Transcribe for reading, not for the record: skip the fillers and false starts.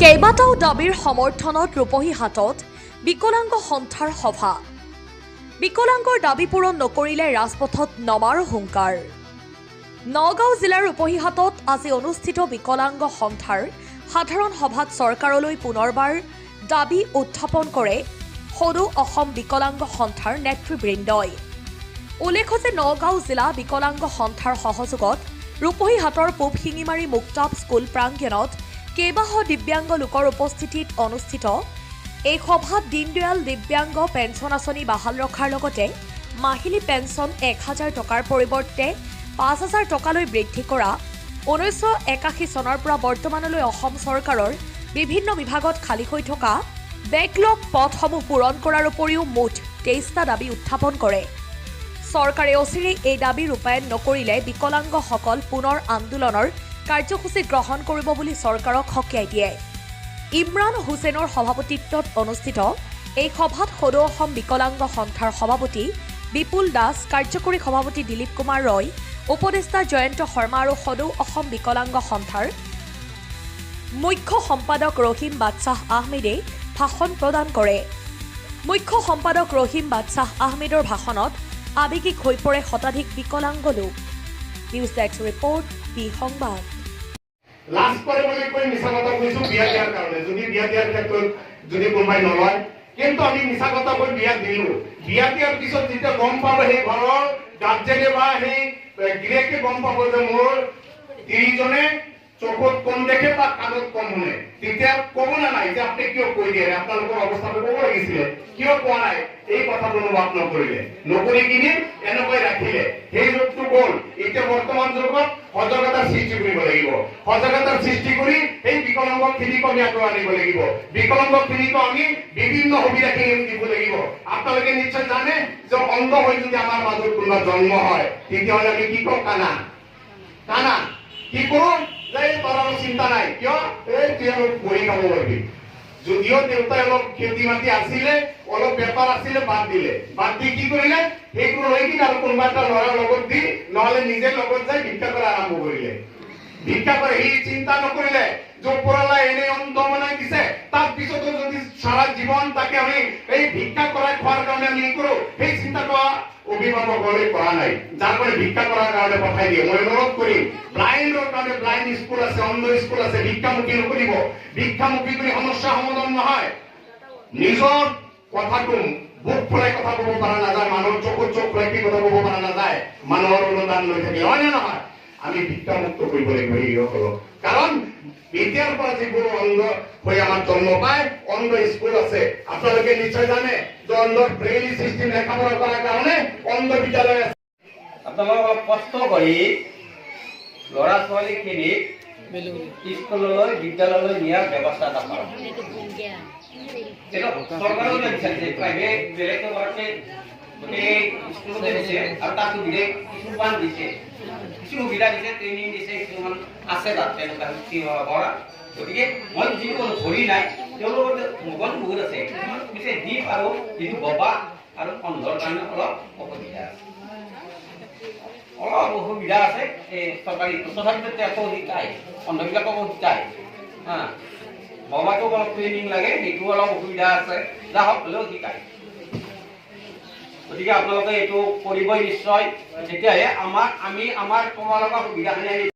কেইবাটাও দাবীৰ সমৰ্থনত ৰূপহীহাটত বিকলাংগ সন্থাৰ সভা। বিকলাংগৰ দাবী পূৰণ নকৰিলে ৰাজপথত নমাৰ হুংকাৰ। নগাঁও জিলাৰ ৰূপহীহাটত আজি অনুষ্ঠিত বিকলাংগ সন্থাৰ সাধাৰণ সভাত চৰকাৰলৈ পুনৰবাৰ দাবী উত্থাপন কৰে সৰু অসম বিকলাংগ সন্থাৰ নেতৃবৃন্দই। উল্লেখ্য যে নগাঁও জিলা বিকলাংগ সন্থাৰ সহযোগত ৰূপহীহাটৰ পূব শিঙিমাৰী মুক্তাব স্কুল প্ৰাংগণত কেইবাশ দিব্যাংগ লোকৰ উপস্থিতিত অনুষ্ঠিত এই সভাত দীনদয়াল দিব্যাংগ পেঞ্চন আঁচনি বাহাল ৰখাৰ লগতে মাহিলী পেঞ্চন ১,০০০ টকাৰ পৰিৱৰ্তে ৫,০০০ টকালৈ বৃদ্ধি কৰা, ১৯৮১ চনৰ পৰা বৰ্তমানলৈ অসম চৰকাৰৰ বিভিন্ন বিভাগত খালী হৈ থকা বেকলগ পদসমূহ পূৰণ কৰাৰ উপৰিও মুঠ ২৩টা দাবী উত্থাপন কৰে। চৰকাৰে অচিৰেই এই দাবী ৰূপায়ণ নকৰিলে বিকলাংগসকল পুনৰ আন্দোলনৰ কাৰ্যসূচী গ্ৰহণ কৰিব বুলি চৰকাৰক সকীয়াই দিয়ে। ইমৰান হুছেইনৰ সভাপতিত্বত অনুষ্ঠিত এই সভাত সদৌ অসম বিকলাংগ সন্থাৰ সভাপতি বিপুল দাস, কাৰ্যকৰী সভাপতি দিলীপ কুমাৰ ৰয়, উপদেষ্টা জয়ন্ত শৰ্মা আৰু সদৌ অসম বিকলাংগ সন্থাৰ মুখ্য সম্পাদক ৰহিম বাদশ্বাহ আহমেদে ভাষণ প্ৰদান কৰে। মুখ্য সম্পাদক ৰহিম বাদশ্বাহ আহমেদৰ ভাষণত আৱেগিক হৈ পৰে শতাধিক বিকলাংগ লোক। নিউজ ডেস্ক ৰিপৰ্ট, বি সংবাদ। লাষ্ট কৰে বুলি কৈ মিছা কথা কৈছো বিয়া দিয়াৰ কাৰণে, যদি বিয়া দিয়াৰ ক্ষেত্ৰত যদি কোনোবাই নলয়, কিন্তু আমি মিছা কথা কৈ বিয়া দিলো। বিয়া দিয়াৰ পিছত যেতিয়া গম পাব সেই ঘৰৰ গাৰ্জেনে বা সেই গিৰিয়েকে গম পাব যে মোৰ তিৰিজনে চকুত কম দেখে বা কাণত কম শুনে, তেতিয়া ক'ব না নাই যে আপুনি কিয় কৈ দিয়ে, আপোনালোকৰ অৱস্থাটো ক'ব লাগিছিলে, কিয় কোৱা নাই, এই কথাটো অনুবাদ নকৰিলে, নকৰি কিনি এনেকৈ ৰাখিলে। সেই যুগটো গ'ল। এতিয়া বৰ্তমান যুগত সজাগতাৰ সৃষ্টি কৰিব লাগিব। সজাগতাৰ সৃষ্টি কৰি সেই বিকলাংগখিনিক আমি আগুৱাই আনিব লাগিব। বিকলাংগখিনিক আমি বিভিন্ন সুবিধাখিনি দিব লাগিব। আপোনালোকে নিশ্চয় জানে যে অন্ধ হৈ যদি আমাৰ মাজত কোনোবা জন্ম হয়, তেতিয়াহ'লে আমি কি কওঁ? কানা কানা কি কৰো যে তোৰ অলপ চিন্তা নাই, কিয় এই তুই অলপ বহি খাব পাৰিবি। যদিও দেউতাই অলপ খেতি মাটি আছিলে, অলপ বেপাৰ আছিলে, বাদ দিলে। বাদ দি কি কৰিলে? সেইটো লৈ কিনে আৰু কোনোবা এটা ল'ৰাৰ লগত দি, নহলে নিজে লগত যাই ভিক্ষা কৰা আৰম্ভ কৰিলে। ভিক্ষা কৰে, সি চিন্তা নকৰিলে যে ওপৰৱালাই এনে অন্ধ বনাই দিছে, তাৰ পিছতো যদি সাৰা জীবন তাকে আমি এই ভিক্ষা কৰাই খোৱাৰ কাৰণে আমি কৰো, সেই চিন্তাটো অভিভাৱকসকলে কৰা নাই, যাৰ কাৰণে ভিক্ষা কৰাৰ কাৰণে পঠাই দিয়ে। মই অনুৰোধ কৰিম, ব্লাইণ্ডৰ কাৰণে ব্লাইণ্ড স্কুল আছে, অন্ধ স্কুল আছে, ভিক্ষামুখী নকৰিব। ভিক্ষামুখী কৰি সমস্যা সমাধান নহয়। নিজৰ কথাটো বুক ফুৰাই কথা ক'ব পৰা নাযায়, মানুহৰ চকুত চকু ৰাখি কথা ক'ব পৰা নাযায়, মানুহৰ অনুদান লৈ থাকে, হয় নে নহয়? আমি ভিক্ষামুক্ত কৰিব লাগিব এইসকলক। কাৰণ এতিয়াৰ পৰা যিবোৰ অন্ধ হৈ আমাৰ জন্ম পায়, অন্ধ স্কুল আছে। আপোনালোকে নিশ্চয় জানে যে অন্ধৰ ব্ৰেইলি চিষ্টেম লেখাপঢ়া কৰাৰ কাৰণে অন্ধ বিদ্যালয় আছে। আপোনালোকে অলপ কষ্ট কৰি ল'ৰা ছোৱালীখিনিক স্কুললৈ, বিদ্যালয়লৈ নিয়াৰ ব্যৱস্থা এটা কৰক। চৰকাৰেও বিচাৰিছে, প্ৰাইভেট বেলেগে কৰাতকে গোটেই স্কুলতে দিছে, আৰু তাত কিছুমান দিছে, কিছু সুবিধা দিছে, ট্ৰেইনিং দিছে, কিছুমান আছে তাত তেনেকুৱা কৰা। গতিকে মই যিটো ধৰি নাই, তেওঁলোকৰ মগজ বহুত আছে, পিছে দ্বীপ আৰু যিটো ববা আৰু অন্ধৰ কাৰণে অলপ অসুবিধা আছে, অলপ অসুবিধা আছে। এই চৰকাৰী তথাপিতো তেওঁকো শিকায়, অন্ধবিলাককো শিকায়। ববাটোক অলপ ট্ৰেইনিং লাগে, সেইটো অলপ অসুবিধা আছে, যা হওক হ'লেও শিকায়। গতিকে আপোনালোকে এইটো কৰিবই নিশ্চয়, তেতিয়াহে আমি আমাৰ তোমালোকৰ সুবিধাখিনি